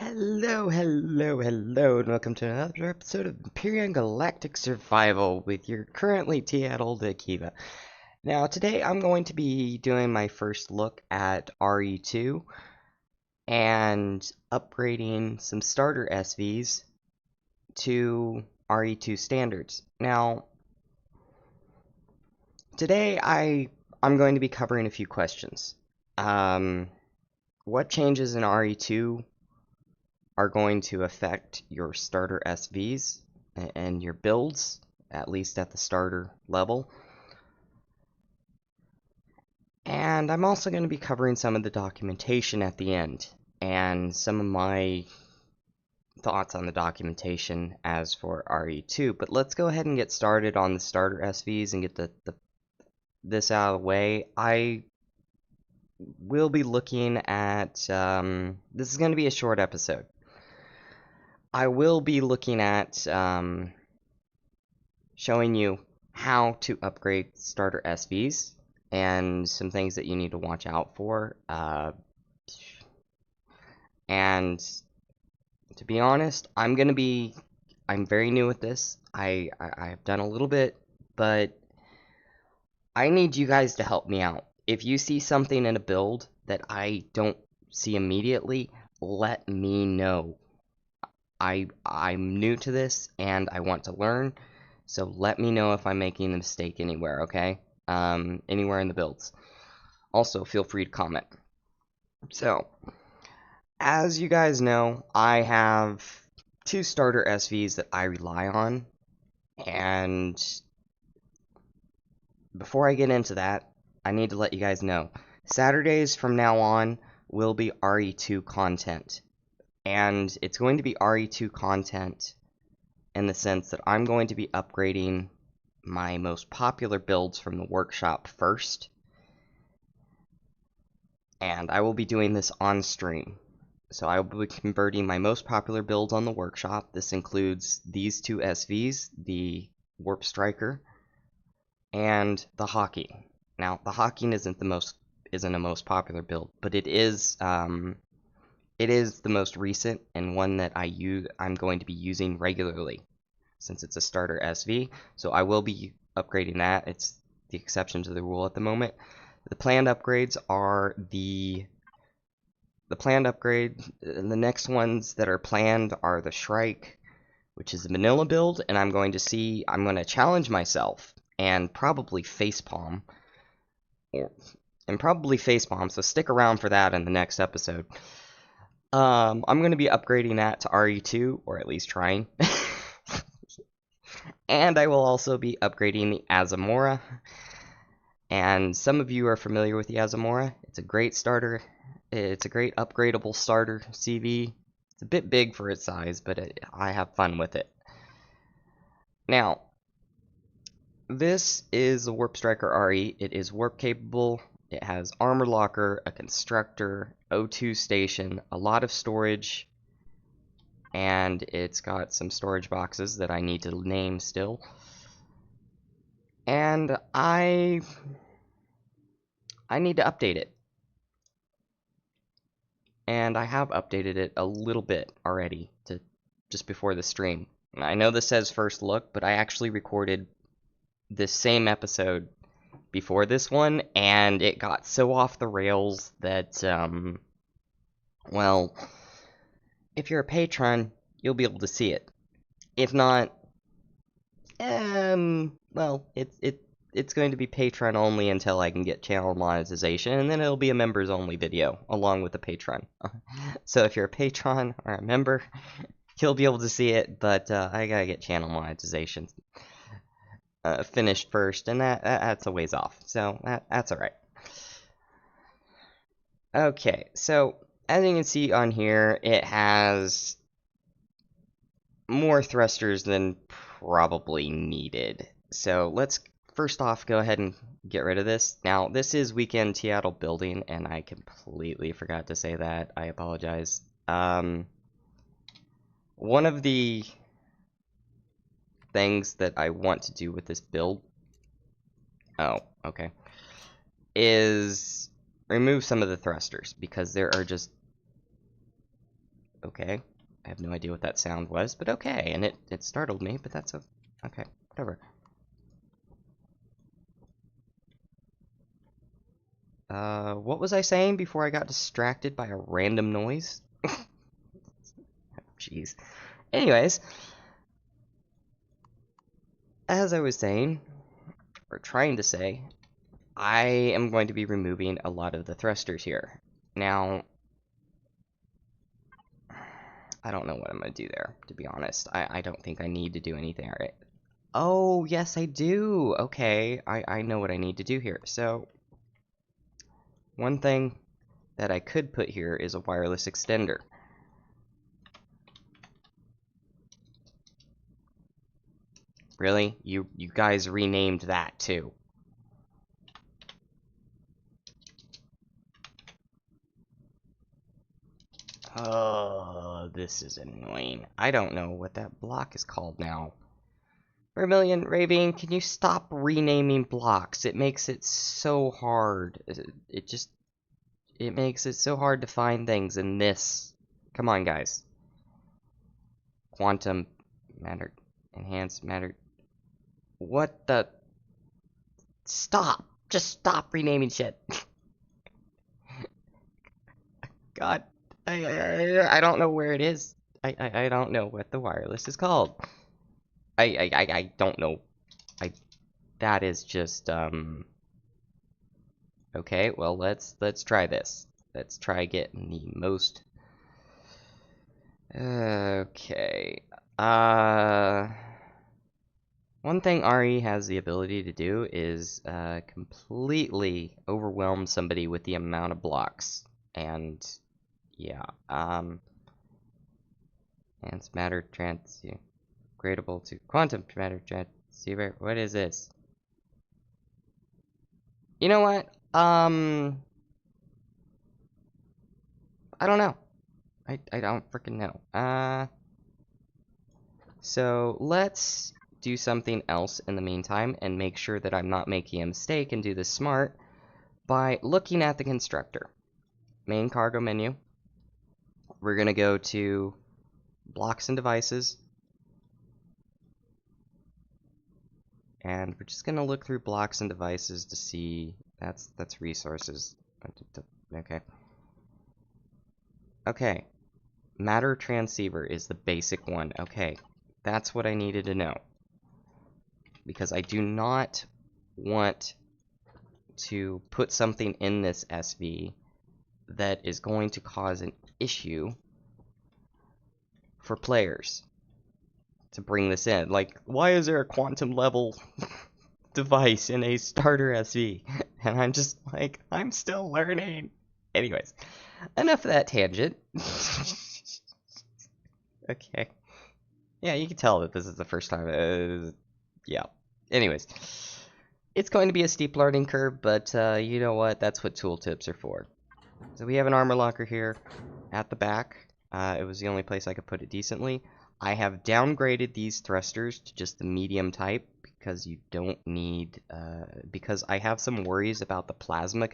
Hello, and welcome to another episode of Empyrean Galactic Survival with your currently Addled Akeva. Now, today I'm going to be doing my first look at RE2 and upgrading some starter SVs to RE2 standards. Now, today I'm going to be covering a few questions. What changes in RE2 are going to affect your starter SVs and your builds, at least at the starter level. And I'm also going to be covering some of the documentation at the end, and some of my thoughts on the documentation as for RE2. But let's go ahead and get started on the starter SVs and get this out of the way. I will be looking at, this is going to be a short episode. I will be looking at showing you how to upgrade starter SVs and some things that you need to watch out for. And to be honest, I'm very new at this. I've done a little bit, but I need you guys to help me out. If you see something in a build that I don't see immediately, let me know. I'm new to this and I want to learn, so let me know if I'm making a mistake anywhere, okay? Anywhere in the builds. Also, feel free to comment. So, as you guys know, I have two starter SVs that I rely on, and before I get into that, I need to let you guys know, Saturdays from now on will be RE2 content. And it's going to be RE2 content in the sense that I'm going to be upgrading my most popular builds from the workshop first. And I will be doing this on stream. So I will be converting my most popular builds on the workshop. This includes these two SVs, the Warp Striker and the Hawking. Now, the Hawking isn't a most popular build, but it is the most recent and one that I'm going to be using regularly since it's a starter SV. So I will be upgrading that. It's the exception to the rule at the moment. The planned upgrades are the next ones that are planned are the Shrike, which is a vanilla build, and I'm going to challenge myself and probably facepalm, so stick around for that in the next episode. I'm going to be upgrading that to RE2, or at least trying. And I will also be upgrading the Azamora. And some of you are familiar with the Azamora. It's a great starter. It's a great upgradable starter CV. It's a bit big for its size, but I have fun with it. Now, this is the Warp Striker RE. It is warp capable. It has armor locker, a constructor, O2 station, a lot of storage, and it's got some storage boxes that I need to name still. And I need to update it. And I have updated it a little bit already just before the stream. And I know this says first look, but I actually recorded this same episode before this one, and it got so off the rails that, well, if you're a patron, you'll be able to see it. If not, well, it's going to be patron only until I can get channel monetization, and then it'll be a members only video along with the patron. So if you're a patron or a member, you'll be able to see it, but I gotta get channel monetization finished first, and that's a ways off, so that's alright. Okay, so as you can see on here, it has more thrusters than probably needed. So let's first off go ahead and get rid of this. Now, this is Weekend Seattle building, and I completely forgot to say that. I apologize. One of the things that I want to do with this build, is remove some of the thrusters, because there are just Okay. I have no idea what that sound was, but okay. And it startled me, but that's okay. Whatever. What was I saying before I got distracted by a random noise? Jeez. Anyways, as I was saying, or trying to say, I am going to be removing a lot of the thrusters here. Now, I don't know what I'm going to do there, to be honest. I don't think I need to do anything. All right. Oh, yes, I do. Okay, I know what I need to do here. So, one thing that I could put here is a wireless extender. Really? You guys renamed that too. Oh, this is annoying. I don't know what that block is called now. Vermilion, Ravine, can you stop renaming blocks? It makes it so hard. It makes it so hard to find things in this. Come on, guys. Quantum matter, enhanced matter. What the? Stop! Just stop renaming shit. God, I don't know where it is. I don't know what the wireless is called. I don't know. That is just okay. Well, let's try this. Let's try getting the most. Okay. One thing RE has the ability to do is completely overwhelm somebody with the amount of blocks. And yeah, it's matter transgradable to quantum matter transceiver. What is this? You know what? I don't know. I don't freaking know. So let's do something else in the meantime and make sure that I'm not making a mistake and do this smart by looking at the constructor. Main cargo menu. We're gonna go to blocks and devices. And we're just gonna look through blocks and devices to see that's resources. Okay. Okay. Matter transceiver is the basic one. Okay. That's what I needed to know. Because I do not want to put something in this SV that is going to cause an issue for players to bring this in. Like, why is there a quantum level device in a starter SV? And I'm just like, I'm still learning. Anyways, enough of that tangent. Okay. Yeah, you can tell that this is the first time. Yeah. Anyways, it's going to be a steep learning curve, but you know what? That's what tooltips are for. So we have an armor locker here at the back. It was the only place I could put it decently. I have downgraded these thrusters to just the medium type because you don't need, because I have some worries about the plasma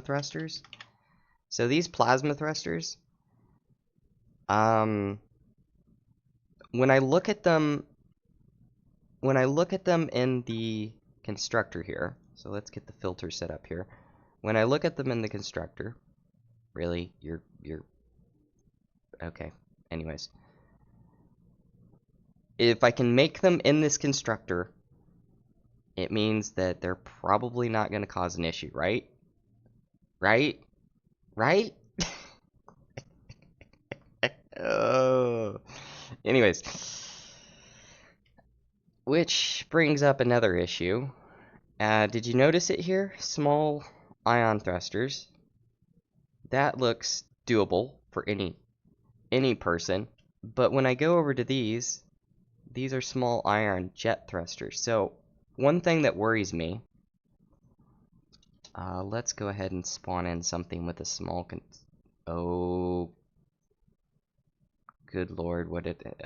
thrusters. So these plasma thrusters, when I look at them in the constructor here, so let's get the filter set up here. When I look at them in the constructor, really, you're okay. Anyways, if I can make them in this constructor, it means that they're probably not going to cause an issue, right? Right? Right? Oh. Anyways, which brings up another issue. Did you notice it here? Small ion thrusters. That looks doable for any person. But when I go over to these are small ion jet thrusters. So one thing that worries me, let's go ahead and spawn in something with a small oh, good lord,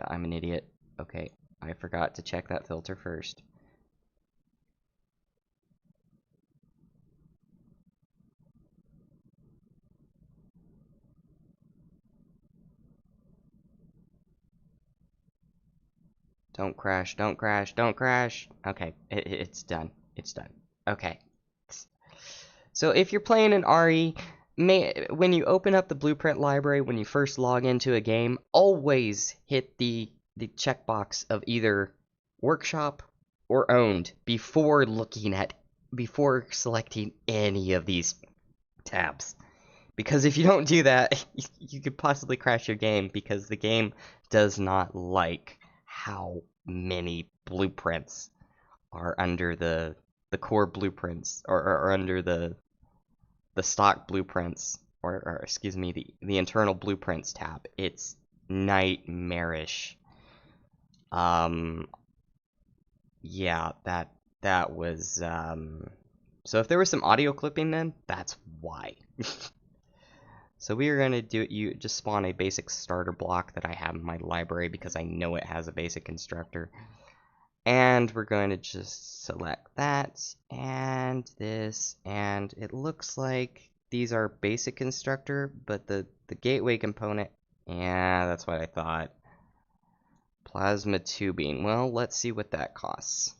I'm an idiot. Okay, I forgot to check that filter first. Don't crash, don't crash, don't crash. Okay, it's done. It's done. Okay. So if you're playing an RE, when you open up the blueprint library, when you first log into a game, always hit the checkbox of either workshop or owned before selecting any of these tabs. Because if you don't do that, you could possibly crash your game because the game does not like how many blueprints are under the core blueprints or under the stock blueprints or excuse me, the internal blueprints tab. It's nightmarish. Yeah, that was so if there was some audio clipping then, that's why. So we are going to just spawn a basic starter block that I have in my library because I know it has a basic constructor. And we're going to just select that and this, and it looks like these are basic constructor, but the gateway component, yeah, that's what I thought. Plasma tubing. Well, let's see what that costs.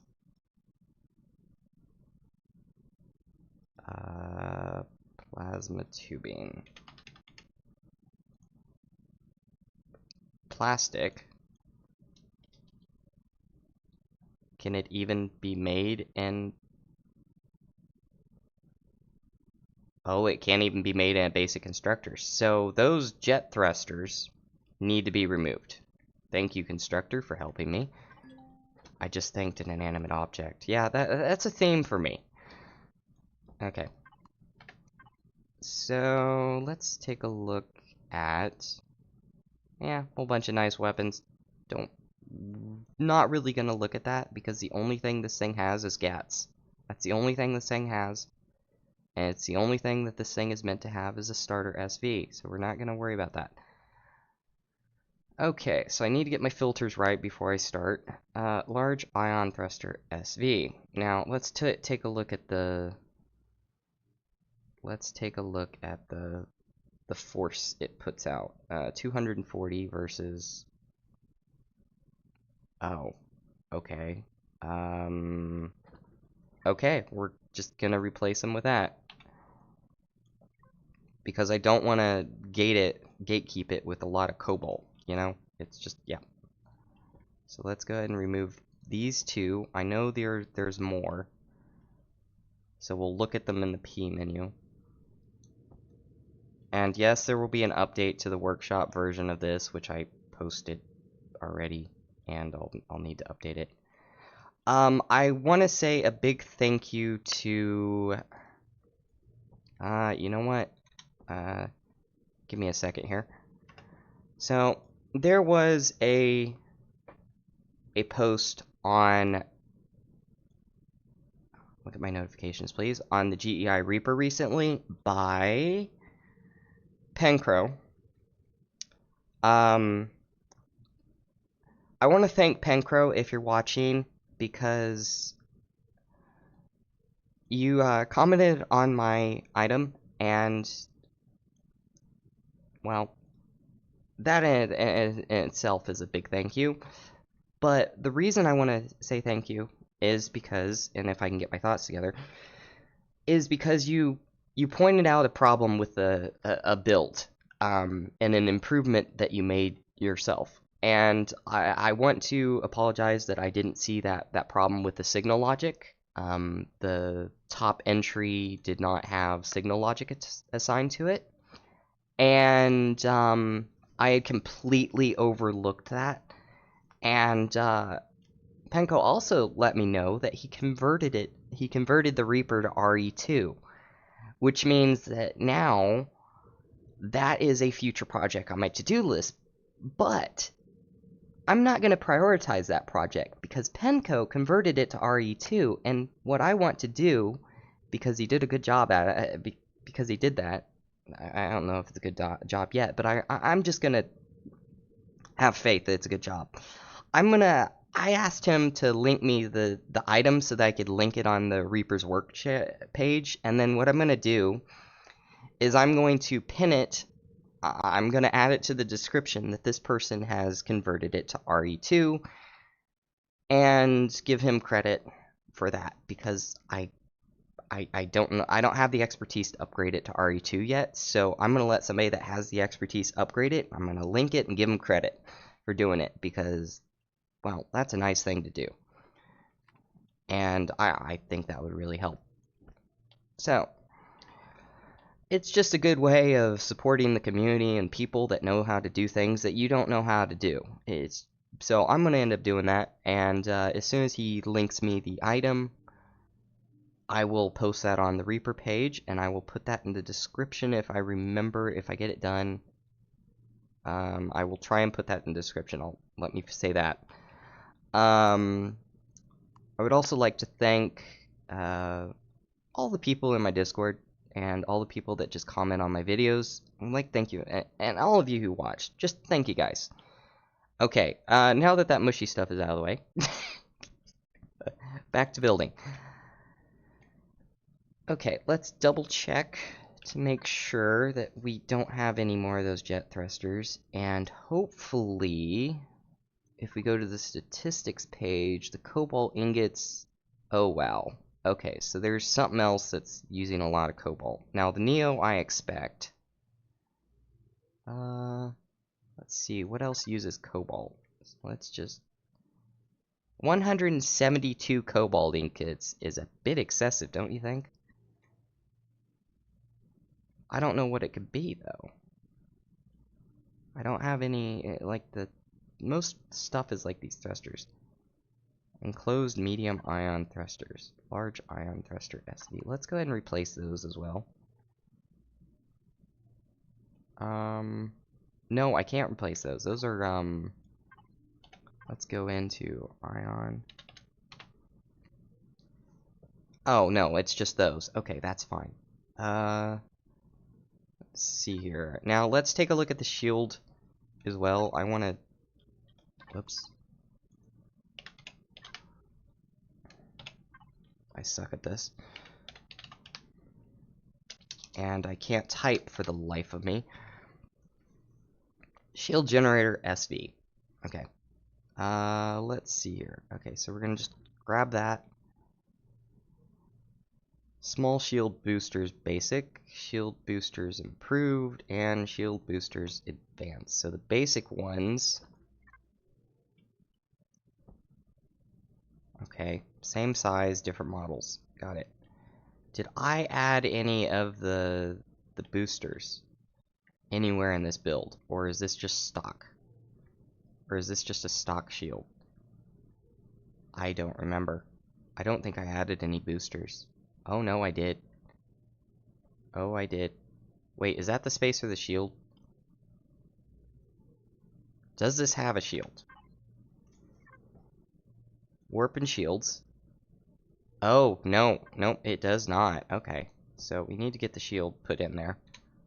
Plasma tubing. Plastic. Can it even be made in... Oh, it can't even be made in a basic constructor. So those jet thrusters need to be removed. Thank you, constructor, for helping me. I just thanked an inanimate object. Yeah, that's a theme for me. Okay. So let's take a look at... Yeah, a whole bunch of nice weapons. Not really gonna look at that because the only thing this thing has is GATs. That's the only thing this thing has. And it's the only thing that this thing is meant to have is a starter SV. So we're not gonna worry about that. Okay, so I need to get my filters right before I start. Large ion thruster SV. Now let's take a look at the... Let's take a look at the force it puts out. 240 versus... Oh, okay. Okay, we're just gonna replace them with that. Because I don't want to gatekeep it with a lot of cobalt, you know? It's just, yeah. So let's go ahead and remove these two. I know there's more. So we'll look at them in the P menu. And yes, there will be an update to the workshop version of this, which I posted already, and I'll need to update it. I want to say a big thank you to... you know what? Give me a second here. So, there was a post on... Look at my notifications, please. On the GEI Reaper recently by... Pencro. I want to thank Pencro if you're watching, because you commented on my item, and, well, that in itself is a big thank you. But the reason I want to say thank you is because, and if I can get my thoughts together, is because you pointed out a problem with a build, and an improvement that you made yourself. And I want to apologize that I didn't see that problem with the signal logic. The top entry did not have signal logic assigned to it. And I had completely overlooked that. And Penko also let me know that he converted the Reaper to RE2. Which means that now that is a future project on my to-do list. But I'm not going to prioritize that project because Penco converted it to RE2, and what I want to do, because he did a good job at it, because he did that, I don't know if it's a good job yet, but I'm just going to have faith that it's a good job. I asked him to link me the item so that I could link it on the Reaper's work page, and then what I'm going to do is I'm going to pin it. I'm going to add it to the description that this person has converted it to RE2, and give him credit for that, because I don't know, I don't have the expertise to upgrade it to RE2 yet, so I'm gonna let somebody that has the expertise upgrade it. I'm gonna link it and give him credit for doing it, because, well, that's a nice thing to do. And I think that would really help. So, it's just a good way of supporting the community and people that know how to do things that you don't know how to do. So I'm going to end up doing that, and as soon as he links me the item, I will post that on the Reaper page, and I will put that in the description if I remember, if I get it done. I will try and put that in the description. Let me say that. I would also like to thank all the people in my Discord and all the people that just comment on my videos. Thank you, and all of you who watched. Just thank you guys. Okay, now that mushy stuff is out of the way, back to building. Okay, let's double check to make sure that we don't have any more of those jet thrusters, and hopefully, if we go to the statistics page, the cobalt ingots, oh wow. Okay, so there's something else that's using a lot of cobalt. Now, the Neo, I expect. Let's see, what else uses cobalt? Let's just... 172 cobalt ingots is a bit excessive, don't you think? I don't know what it could be, though. I don't have any, like, most stuff is like these thrusters. Enclosed medium ion thrusters. Large ion thruster SV. Let's go ahead and replace those as well. No, I can't replace those. Those are, let's go into ion. Oh, no, it's just those. Okay, that's fine. Let's see here. Now, let's take a look at the shield as well. I want to... Whoops. I suck at this. And I can't type for the life of me. Shield generator SV. Okay. Let's see here. Okay, so we're gonna just grab that. Small shield boosters basic, shield boosters improved, and shield boosters advanced. So the basic ones... Okay, same size, different models. Got it. Did I add any of the boosters anywhere in this build? Or is this just stock? Or is this just a stock shield? I don't remember. I don't think I added any boosters. Oh no, I did. Oh, I did. Wait, is that the space for the shield? Does this have a shield? Warp and shields. Oh, no. Nope, it does not. Okay. So we need to get the shield put in there.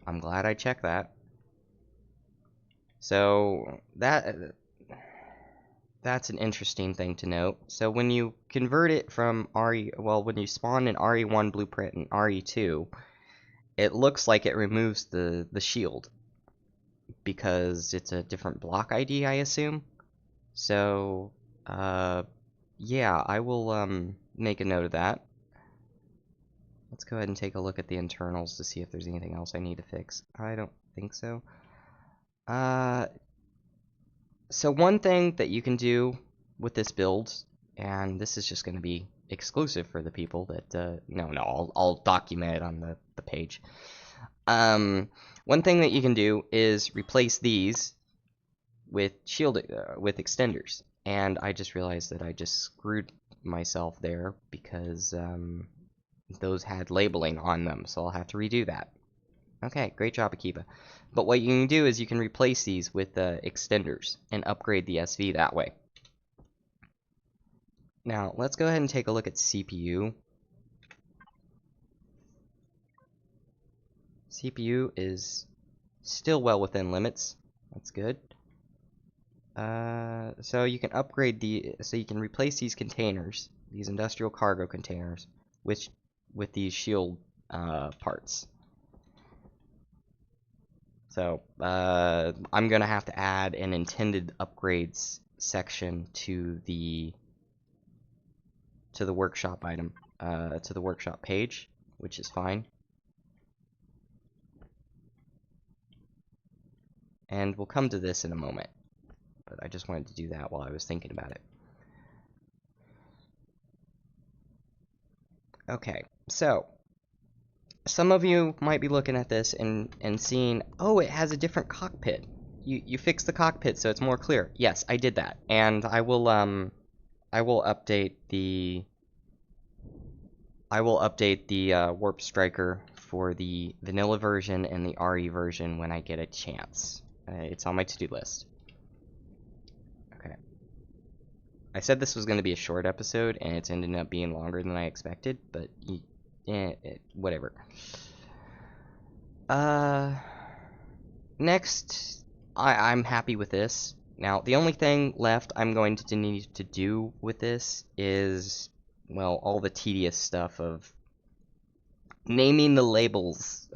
I'm glad I checked that. So, that's an interesting thing to note. So when you convert it from when you spawn an RE1 blueprint and RE2, it looks like it removes the shield, because it's a different block ID, I assume. So, yeah, I will make a note of that. Let's go ahead and take a look at the internals to see if there's anything else I need to fix. I don't think so. So one thing that you can do with this build, and this is just going to be exclusive for the people that, I'll document it on the page. One thing that you can do is replace these with with extenders. And I just realized that I just screwed myself there, because those had labeling on them, so I'll have to redo that. Okay, great job, Akeva. But what you can do is you can replace these with extenders and upgrade the SV that way. Now, let's go ahead and take a look at CPU. CPU is still well within limits. That's good. So you can upgrade so you can replace these containers, these industrial cargo containers, with these shield parts. So I'm gonna have to add an intended upgrades section to the to the workshop item, to the workshop page, which is fine. And we'll come to this in a moment, but I just wanted to do that while I was thinking about it. Okay, so some of you might be looking at this and seeing, oh, it has a different cockpit. You fixed the cockpit so it's more clear. Yes, I did that, and I will update the Warp Striker for the vanilla version and the RE version when I get a chance. It's on my to-do list. Okay. I said this was going to be a short episode, and it's ended up being longer than I expected, but whatever. Next, I'm happy with this. Now, the only thing left I'm going to need to do with this is, well, all the tedious stuff of naming the labels.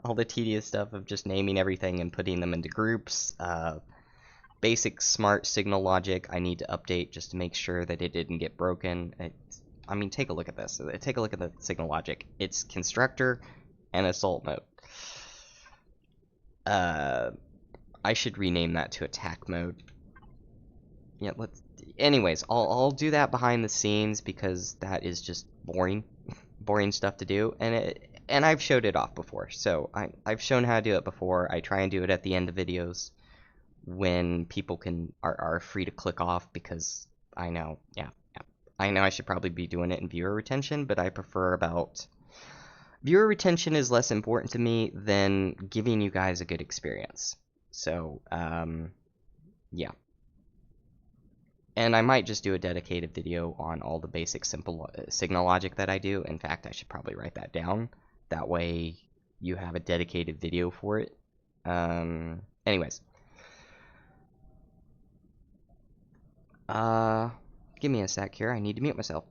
All the tedious stuff of just naming everything and putting them into groups. Basic smart signal logic I need to update just to make sure that it didn't get broken. I mean, take a look at this. Take a look at the signal logic. It's constructor and assault mode. I should rename that to attack mode. Yeah, anyways, I'll do that behind the scenes because that is just boring. Boring stuff to do, and I've showed it off before, so I've shown how to do it before. I try and do it at the end of videos when people are free to click off, because I know, I know I should probably be doing it in viewer retention, but I prefer viewer retention is less important to me than giving you guys a good experience. So, yeah. And I might just do a dedicated video on all the basic simple signal logic that I do. In fact, I should probably write that down. That way you have a dedicated video for it. Anyways. Give me a sec here. I need to mute myself.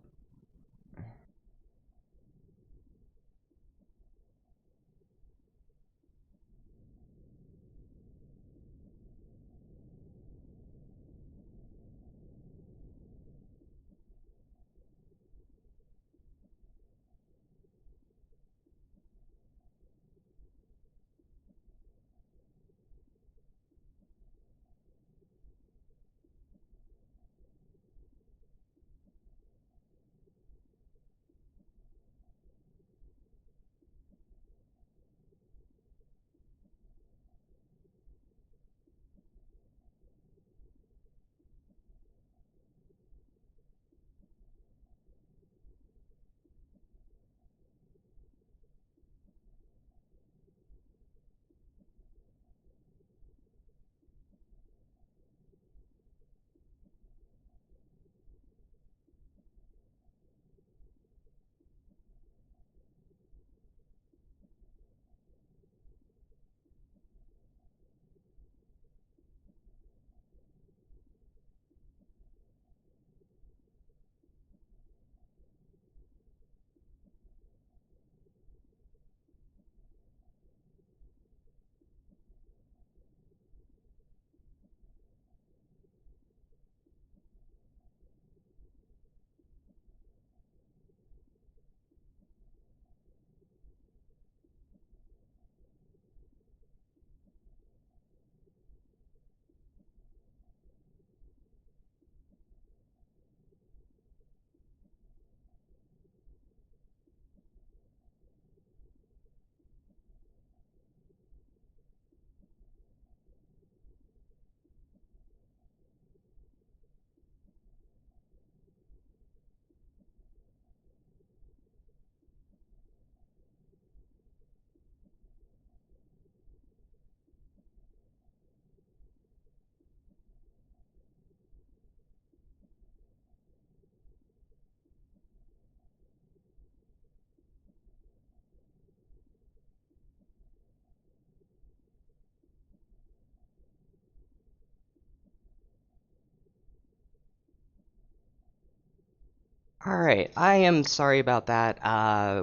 Alright, I am sorry about that.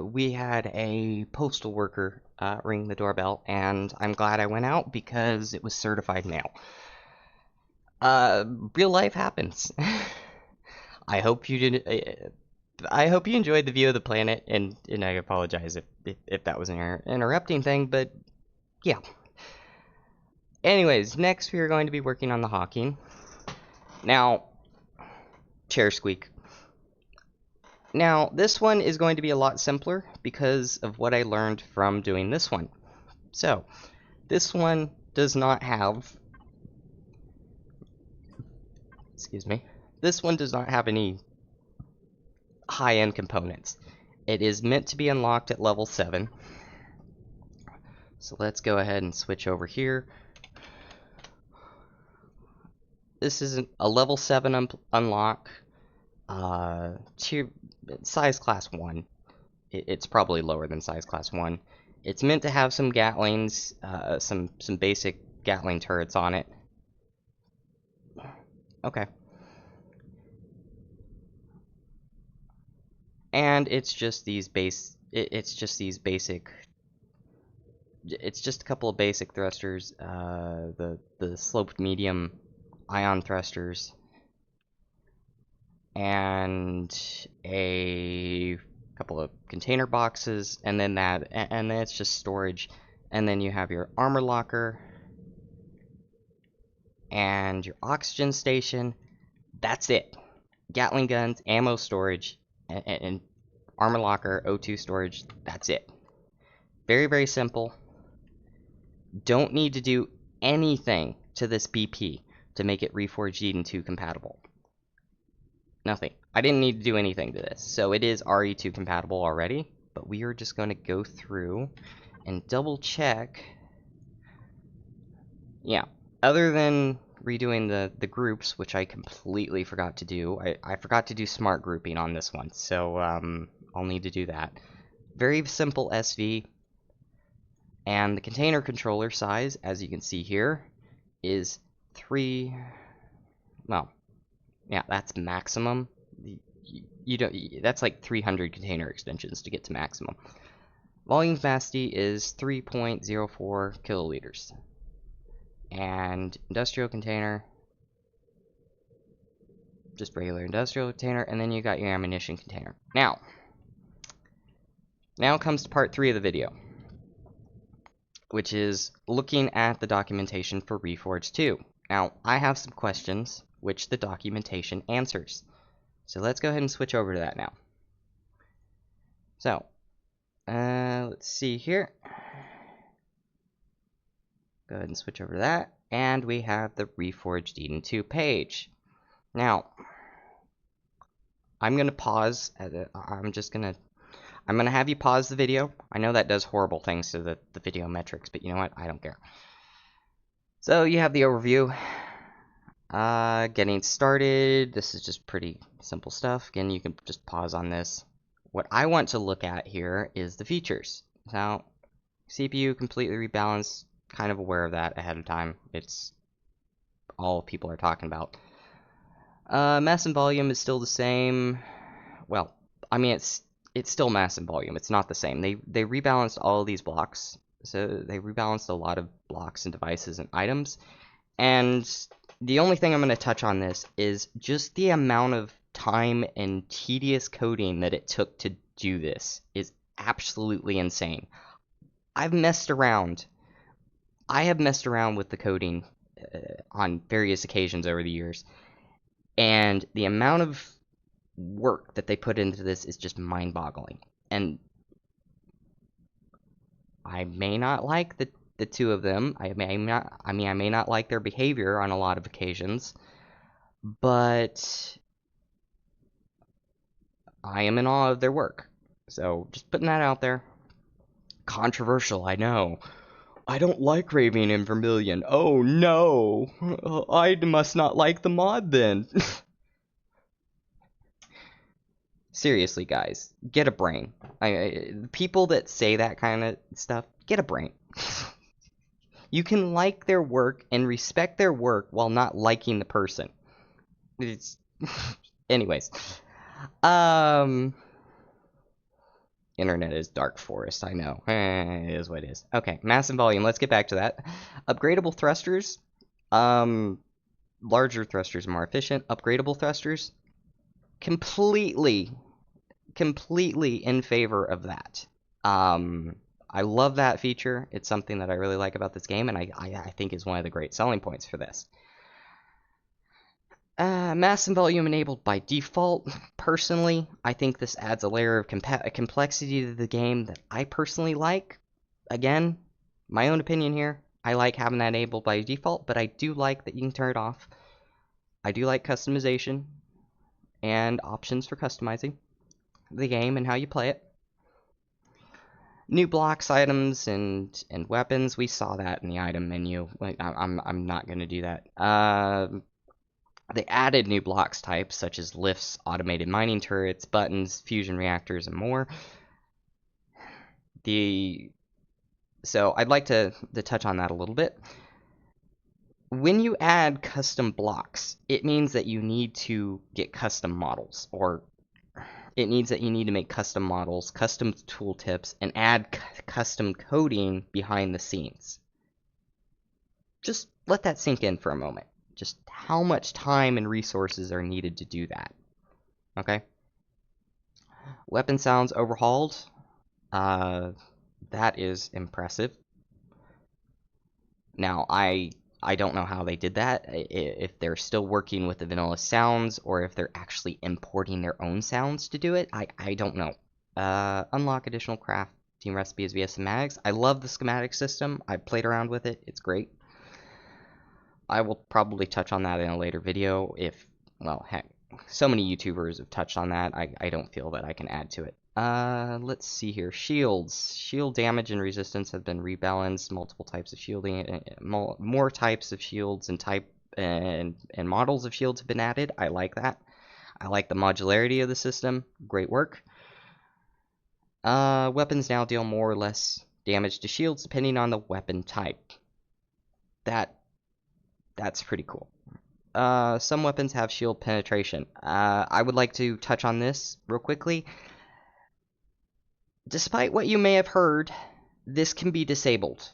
We had a postal worker ring the doorbell, and I'm glad I went out because it was certified mail. Real life happens. I hope you didn't. I hope you enjoyed the view of the planet, and I apologize if that was an interrupting thing, but yeah. Anyways, next we are going to be working on the hawking. Now, chair squeak. Now, this one is going to be a lot simpler because of what I learned from doing this one. So, this one does not have... Excuse me. This one does not have any high-end components. It is meant to be unlocked at level 7. So let's go ahead and switch over here. This is a level 7 unlock. Size class 1. It's probably lower than size class 1. It's meant to have some Gatlings, some basic Gatling turrets on it. Okay. And it's just these it's just a couple of basic thrusters, the sloped medium ion thrusters, and a couple of container boxes, and then it's just storage, and then you have your armor locker and your oxygen station. That's it. Gatling guns, ammo storage, and armor locker, O2 storage. That's it. Very, very simple. Don't need to do anything to this BP to make it Reforged Eden 2 compatible. Nothing. I didn't need to do anything to this. So it is RE2 compatible already, but we are just going to go through and double check. Yeah, other than redoing the groups, which I completely forgot to do. I forgot to do smart grouping on this one, so I'll need to do that. Very simple SV, and the container controller size, as you can see here, is 3. Well, yeah, that's maximum. You don't. That's like 300 container extensions to get to maximum. Volume capacity is 3.04 kiloliters. And industrial container, just regular industrial container, and then you got your ammunition container. Now comes to part 3 of the video, which is looking at the documentation for Reforged 2. Now, I have some questions which the documentation answers. So let's go ahead and switch over to that now. So, let's see here. Go ahead and switch over to that, and we have the Reforged Eden 2 page. Now, I'm gonna pause. I'm gonna have you pause the video. I know that does horrible things to the video metrics, but you know what? I don't care. So you have the overview. Getting started. This is just pretty simple stuff. Again, you can just pause on this. What I want to look at here is the features. Now, CPU completely rebalanced. Kind of aware of that ahead of time. It's all people are talking about. Mass and volume is still the same. Well, I mean, it's still mass and volume. It's not the same. They rebalanced all of these blocks. So they rebalanced a lot of blocks and devices and items. And the only thing I'm going to touch on this is just the amount of time and tedious coding that it took to do this is absolutely insane. I have messed around with the coding on various occasions over the years, and the amount of work that they put into this is just mind-boggling. And I may not like the two of them. I may not like their behavior on a lot of occasions, but I am in awe of their work. So just putting that out there. Controversial, I know. I don't like Raving in Vermilion. Oh no! I must not like the mod then. Seriously, guys, get a brain. People that say that kind of stuff, get a brain. You can like their work and respect their work while not liking the person. It's anyways. Internet is dark forest, I know. It is what it is. Okay, mass and volume, let's get back to that. Upgradable thrusters. Larger thrusters are more efficient. Upgradable thrusters, completely completely in favor of that. I love that feature. It's something that I really like about this game, and I think is one of the great selling points for this. Mass and volume enabled by default. Personally, I think this adds a layer of complexity to the game that I personally like. Again, my own opinion here. I like having that enabled by default, but I do like that you can turn it off. I do like customization and options for customizing the game and how you play it. New blocks, items, and weapons. We saw that in the item menu. I'm not gonna do that. They added new blocks types such as lifts, automated mining turrets, buttons, fusion reactors, and more. So I'd like to touch on that a little bit. When you add custom blocks, it means that you need to get custom models, or it means that you need to make custom models, custom tooltips, and add custom coding behind the scenes. Just let that sink in for a moment. Just how much time and resources are needed to do that. Okay? Weapon sounds overhauled. That is impressive. Now, I don't know how they did that, if they're still working with the vanilla sounds, or if they're actually importing their own sounds to do it. I don't know. Unlock additional crafting recipes via schematics. I love the schematic system. I played around with it. It's great. I will probably touch on that in a later video well, heck, so many YouTubers have touched on that. I don't feel that I can add to it. Let's see here. Shields. Shield damage and resistance have been rebalanced. Multiple types of shielding, more types of shields and models of shields have been added. I like that. I like the modularity of the system. Great work. Weapons now deal more or less damage to shields depending on the weapon type. That's pretty cool. Some weapons have shield penetration. I would like to touch on this real quickly. Despite what you may have heard, this can be disabled.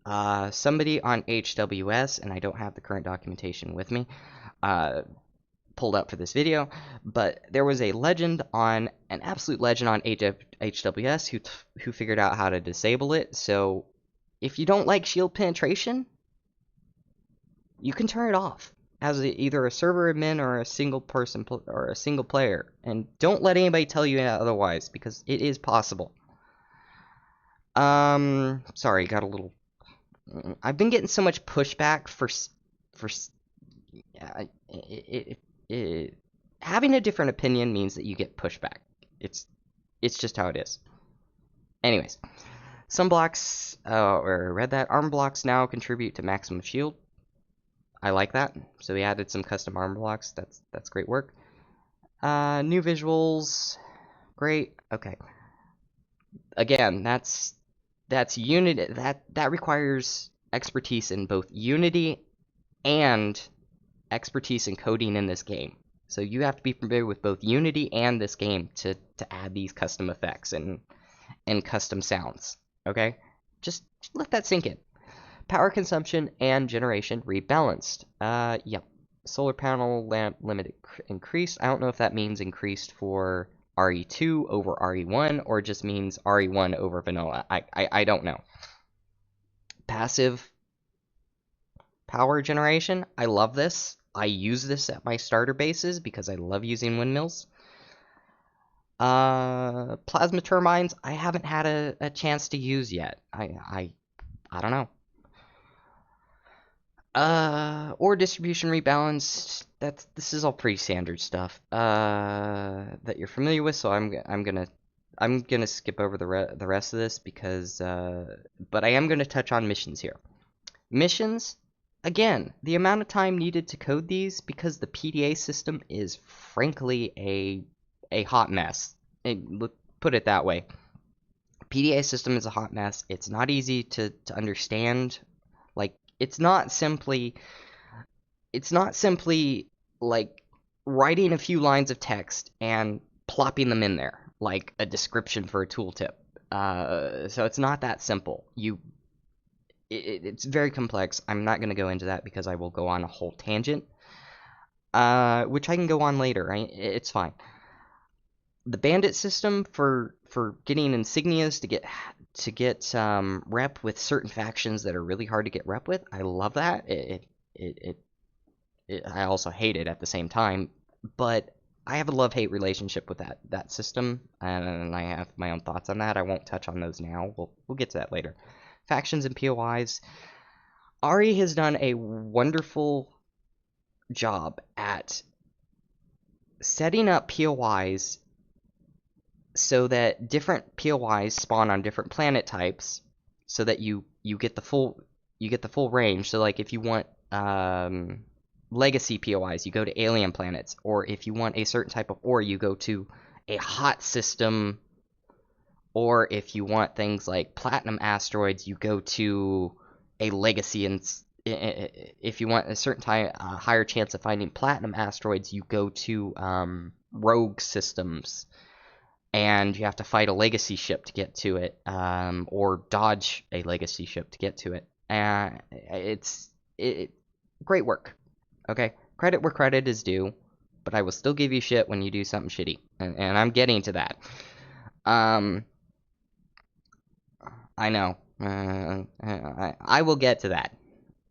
Somebody on HWS, and I don't have the current documentation with me, pulled up for this video, but there was an absolute legend on HWS who figured out how to disable it. So if you don't like shield penetration, you can turn it off as either a server admin or a single person or a single player, and don't let anybody tell you otherwise, because it is possible. Sorry, got a little. I've been getting so much pushback for having a different opinion means that you get pushback. It's just how it is. Anyways, some blocks, or read that armor blocks now contribute to maximum shield. I like that. So we added some custom armor blocks. That's great work. New visuals, great. Okay. Again, that's Unity. That requires expertise in both Unity and expertise in coding in this game. So you have to be familiar with both Unity and this game to add these custom effects and custom sounds. Okay? Just let that sink in. Power consumption and generation rebalanced. Yep. Solar panel lamp limit increased. I don't know if that means increased for RE2 over RE1 or just means RE1 over vanilla. I don't know. Passive power generation. I love this. I use this at my starter bases because I love using windmills. Plasma turbines. I haven't had a chance to use yet. I don't know. Ore distribution rebalanced. This is all pretty standard stuff that you're familiar with. So I'm gonna skip over the rest of this because but I am gonna touch on missions here. Missions, again, the amount of time needed to code these, because the PDA system is frankly a hot mess. Put it that way. PDA system is a hot mess. It's not easy to understand. Like, it's not simply like writing a few lines of text and plopping them in there like a description for a tooltip. So it's not that simple. It's very complex. I'm not going to go into that because I will go on a whole tangent, which I can go on later, right? It's fine. the bandit system for getting insignias to get rep with certain factions that are really hard to get rep with. I love that. I also hate it at the same time, but I have a love-hate relationship with that system, and I have my own thoughts on that. I won't touch on those now. We'll get to that later. Factions and POIs. Ari has done a wonderful job at setting up POIs so that different POIs spawn on different planet types, so that you get the full range. So like if you want legacy POIs, you go to alien planets, or if you want a certain type of ore, you go to a hot system, or if you want things like platinum asteroids, you go to a legacy, and if you want a certain higher chance of finding platinum asteroids, you go to rogue systems, and you have to fight a legacy ship to get to it, or dodge a legacy ship to get to it. It's great work. Okay, credit where credit is due, but I will still give you shit when you do something shitty, and I'm getting to that. I know. I will get to that.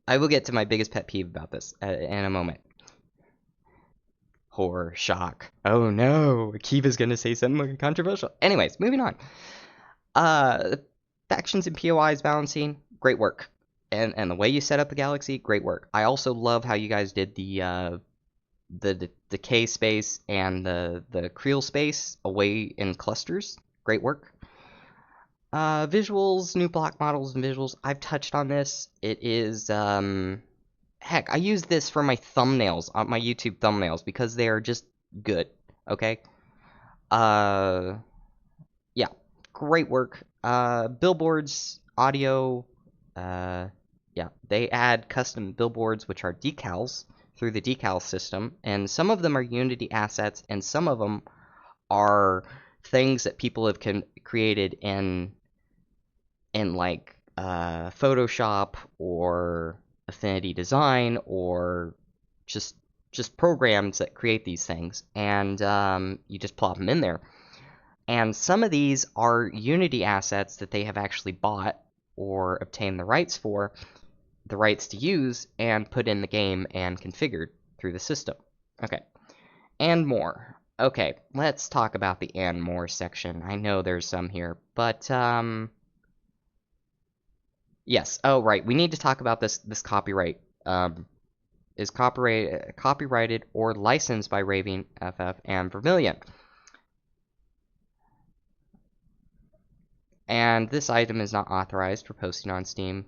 I will get to my biggest pet peeve about this in a moment. Horror, shock. Oh no, Akiva's gonna say something controversial. Anyways, moving on. Factions and POIs balancing, great work. And the way you set up the galaxy, great work. I also love how you guys did the K space and the Creel space away in clusters. Great work. Visuals, new block models and visuals. I've touched on this. It is heck, I use this for my thumbnails, on my YouTube thumbnails, because they are just good. Okay. Yeah, great work. Billboards, audio. Yeah, they add custom billboards, which are decals, through the decal system, and some of them are Unity assets, and some of them are things that people have created in like Photoshop or Affinity Design, or just programs that create these things, and you just plop them in there. And some of these are Unity assets that they have actually bought or obtained the rights to use and put in the game and configured through the system. Okay, and more. Okay, let's talk about the and more section. I know there's some here, but yes. Oh, right. We need to talk about this copyright. Is copyrighted or licensed by Raving FF and Vermilion. And this item is not authorized for posting on Steam.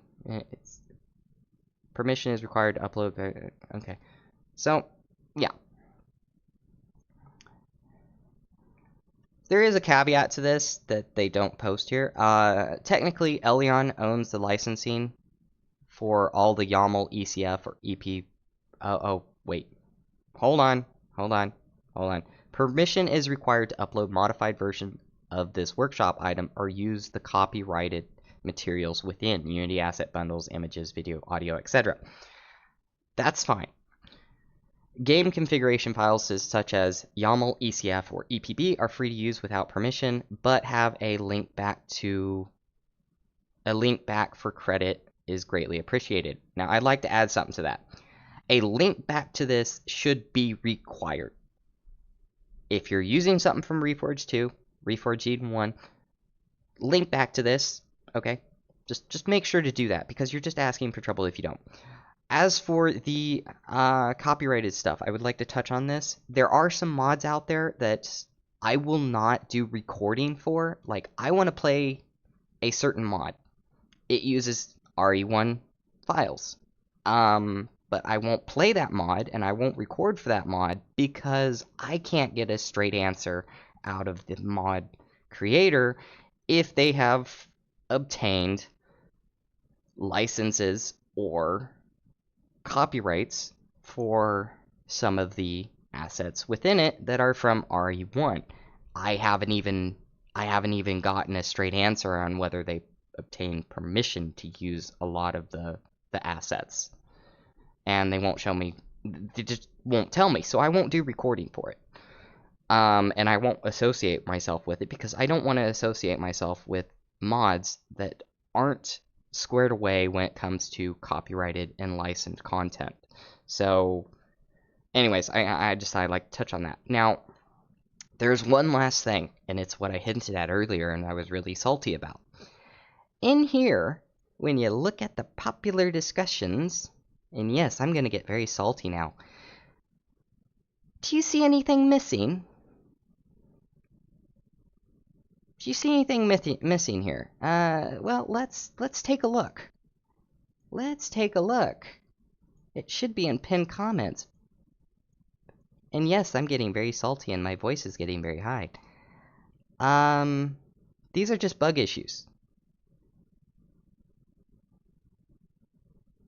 Permission is required to upload. Okay. So, yeah. There is a caveat to this that they don't post here. Technically, Elion owns the licensing for all the YAML, ECF, or EP. Oh, wait. Hold on. Permission is required to upload modified version of this workshop item or use the copyrighted materials within Unity asset bundles, images, video, audio, etc. That's fine. Game configuration files such as YAML, ECF, or EPB are free to use without permission, but have a link back for credit is greatly appreciated. Now, I'd like to add something to that. A link back to this should be required. If you're using something from Reforged 2, Reforged Eden 1, link back to this, okay? Just make sure to do that, because you're just asking for trouble if you don't. As for the copyrighted stuff, I would like to touch on this. There are some mods out there that I will not do recording for. Like, I want to play a certain mod. It uses RE1 files. But I won't play that mod, and I won't record for that mod, because I can't get a straight answer out of the mod creator if they have obtained licenses or copyrights for some of the assets within it that are from RE1. I haven't even gotten a straight answer on whether they obtained permission to use a lot of the assets. And they won't show me, they just won't tell me, so I won't do recording for it. And I won't associate myself with it because I don't want to associate myself with mods that aren't squared away when it comes to copyrighted and licensed content. So, anyways, I decided I'd like to touch on that. Now, there's one last thing, and it's what I hinted at earlier and I was really salty about. In here, when you look at the popular discussions, and yes, I'm going to get very salty now. Do you see anything missing? Do you see anything missing here? Well, let's take a look. Let's take a look. It should be in pinned comments. And yes, I'm getting very salty and my voice is getting very high. These are just bug issues.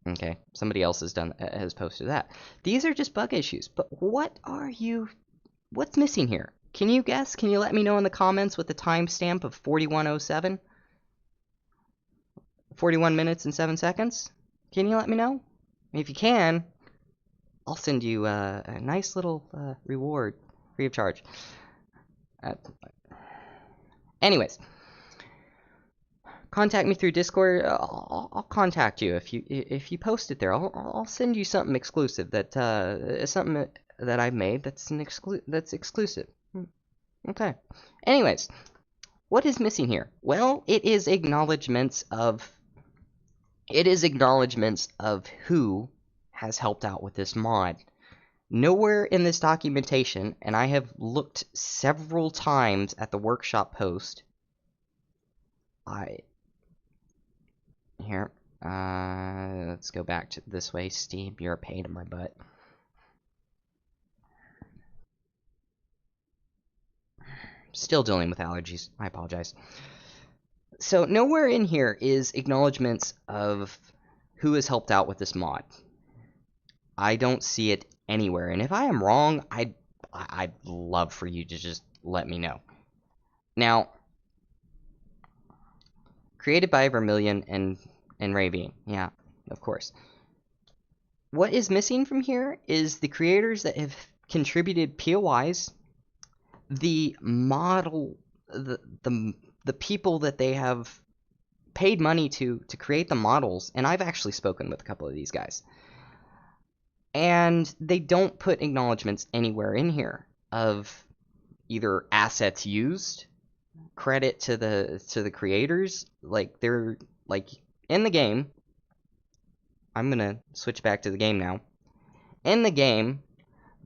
Okay, somebody else has posted that. These are just bug issues, but what's missing here? Can you guess? Can you let me know in the comments with the timestamp of 41:07? 41 minutes and 7 seconds? Can you let me know? If you can, I'll send you a nice little reward, free of charge. Anyways, contact me through Discord. I'll contact you if you post it there. I'll send you something exclusive something that I've made that's exclusive. Okay. Anyways, what is missing here? Well, it is acknowledgments of who has helped out with this mod. Nowhere in this documentation, and I have looked several times at the workshop post. Let's go back to this way. Steam, you're a pain in my butt. Still dealing with allergies. I apologize. So nowhere in here is acknowledgments of who has helped out with this mod. I don't see it anywhere, and if I am wrong, I'd love for you to just let me know. Now, created by Vermilion and Ravine. Yeah, of course. What is missing from here is the creators that have contributed POIs, the model, the people that they have paid money to create the models, and I've actually spoken with a couple of these guys. And they don't put acknowledgments anywhere in here of either assets used, credit to the creators, like they're like in the game. I'm gonna switch back to the game now. In the game,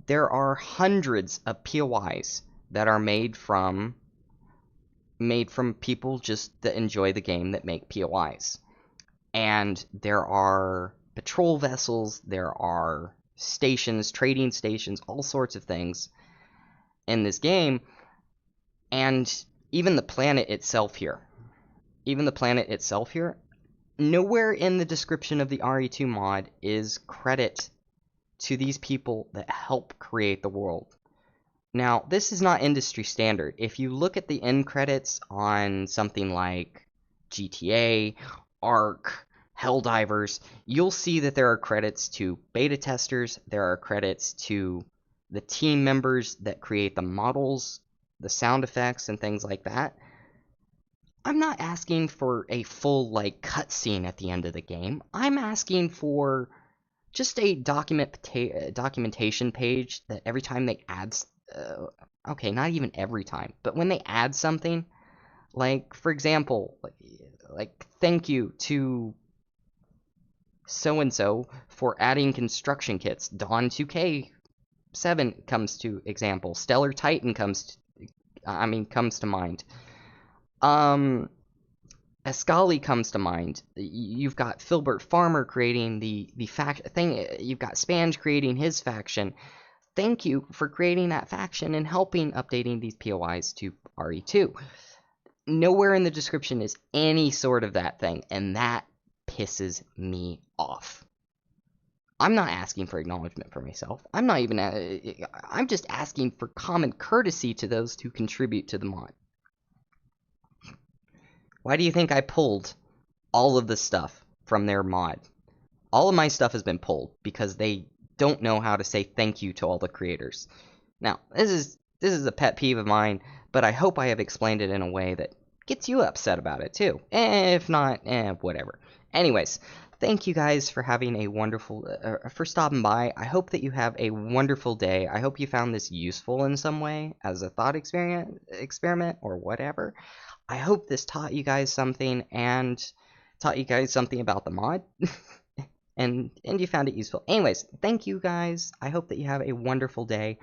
there are hundreds of POIs that are made from people just that enjoy the game that make POIs. And there are patrol vessels, there are stations, trading stations, all sorts of things in this game, and even the planet itself here. Nowhere in the description of the RE2 mod is credit to these people that help create the world. Now, this is not industry standard. If you look at the end credits on something like GTA, Ark, Helldivers, you'll see that there are credits to beta testers, there are credits to the team members that create the models, the sound effects, and things like that. I'm not asking for a full, like, cutscene at the end of the game. I'm asking for just a documentation page that every time they add... okay, not even every time, but when they add something, like, for example, like thank you to so-and-so for adding construction kits. Dawn 2K7 comes to example. Stellar Titan comes to mind. Ascali comes to mind. You've got Filbert Farmer creating the thing. You've got Spange creating his faction. Thank you for creating that faction and helping updating these POIs to RE2. Nowhere in the description is any sort of that thing, and that pisses me off. I'm not asking for acknowledgement for myself. I'm just asking for common courtesy to those who contribute to the mod. Why do you think I pulled all of this stuff from their mod? All of my stuff has been pulled because they don't know how to say thank you to all the creators. Now, this is This is a pet peeve of mine, but I hope I have explained it in a way that gets you upset about it too. If not, whatever. Anyways, thank you guys for having a wonderful, for stopping by. I hope that you have a wonderful day. I hope you found this useful in some way as a thought experiment or whatever. I hope this taught you guys something and taught you guys something about the mod. and you found it useful. Anyways, thank you guys. I hope that you have a wonderful day.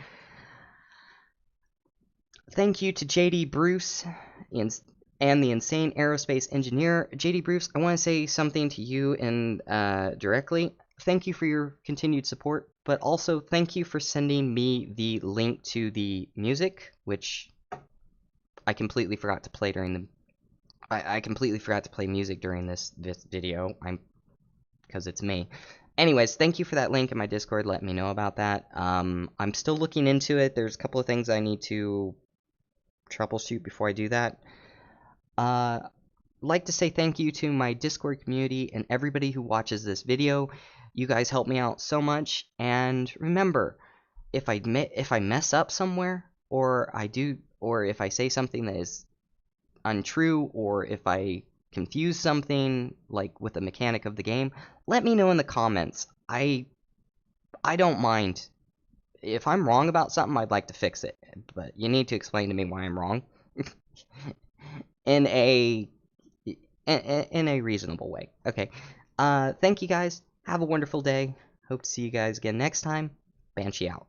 Thank you to JD Bruce and the Insane Aerospace Engineer. JD Bruce, I want to say something to you directly. Thank you for your continued support, but also thank you for sending me the link to the music, which I completely forgot to play during the... I completely forgot to play music during this video, because it's me. Anyways, thank you for that link in my Discord. Let me know about that. I'm still looking into it. There's a couple of things I need to troubleshoot before I do that. Like to say thank you to my Discord community and everybody who watches this video. You guys help me out so much. And remember, if I mess up somewhere, or if I say something that is untrue, or if I confuse something like with the mechanic of the game, let me know in the comments. I don't mind. If I'm wrong about something, I'd like to fix it, but you need to explain to me why I'm wrong in a reasonable way. Okay. Thank you guys. Have a wonderful day. Hope to see you guys again next time. Banshee out.